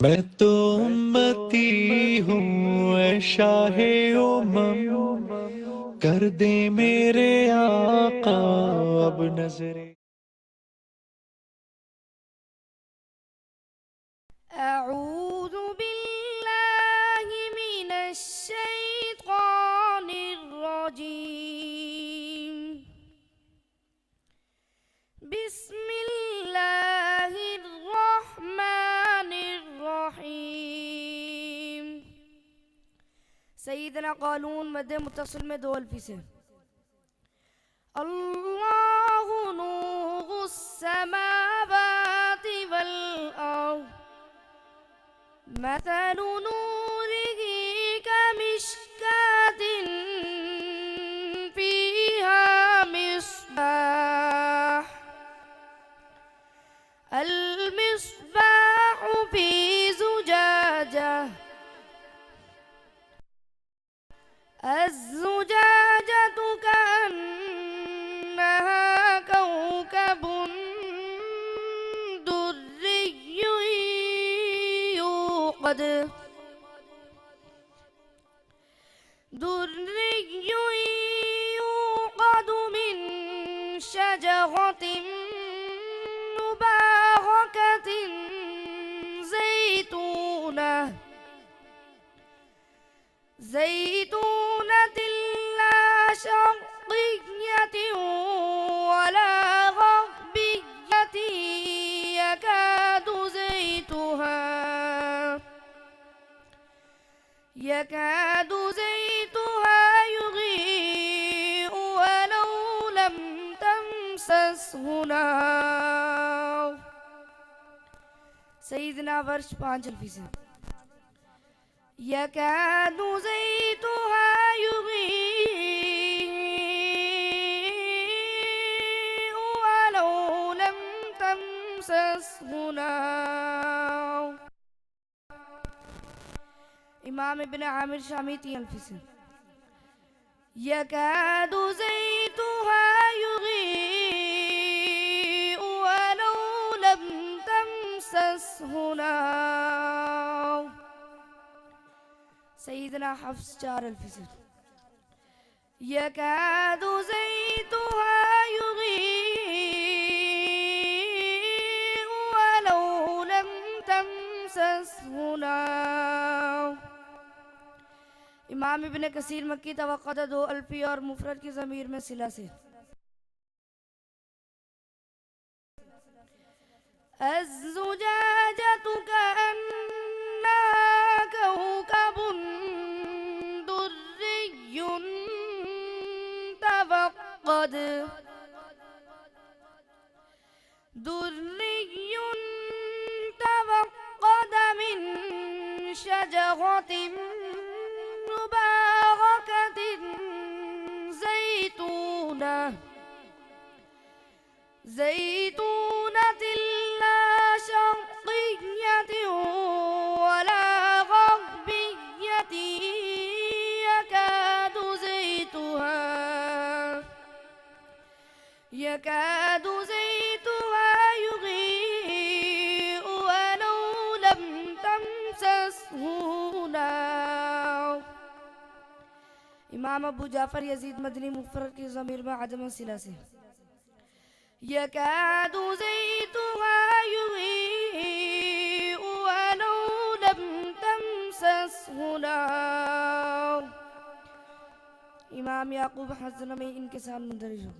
मैं तो उम्मती हूँ ऐ शाहे उमम, कर दे मेरे आका अब नजरे। أعوذ بالله من الشيطان الرجيم. بسم الله الرحمن الرحيم. سيدنا قالون مد متصل में 2 अल्फी से الله نور السماوات والأرض مثل نوره كمشكاة فيها مصباح المصباح في زجاجة الزجاجة كأنها كوكب دري يوقد من شجرة مباركة زيتونة لا شرقية ولا غربية يكاد زيتها يضيء ولو لم تمسسه نار. سيدنا वर्ष 5 अल्फी से يكاد زيتها يضيء ولو لم تمسسه نار. इमाम इब्न आमिर शामी 3 अल्फी से يكاد زيتها يضيء ولو لم تمسسه نار. سيدنا حفص 4 अल्फी से يكاد زيتها يضيء ولو لم تمسسه نار. इमाम इब्न कसीर मक्की तवक्कत 2 अल्फी और मुफरद की ज़मीर में सिला से الزجاجة كأنها كوكب دري توقد من شجرة مباركة زيتونة لا شرقية ولا غربية يكاد زيتها يضيء ولو لم تمسسه نار. इमाम अबू जाफर यजीद मदनी मुफरद की ज़मीर में अदम सिला से يكاد زيتها يضيء ولو لم تمسسه نار. इमाम याकूब हज़रत में इनके साथ मुंदरज हो.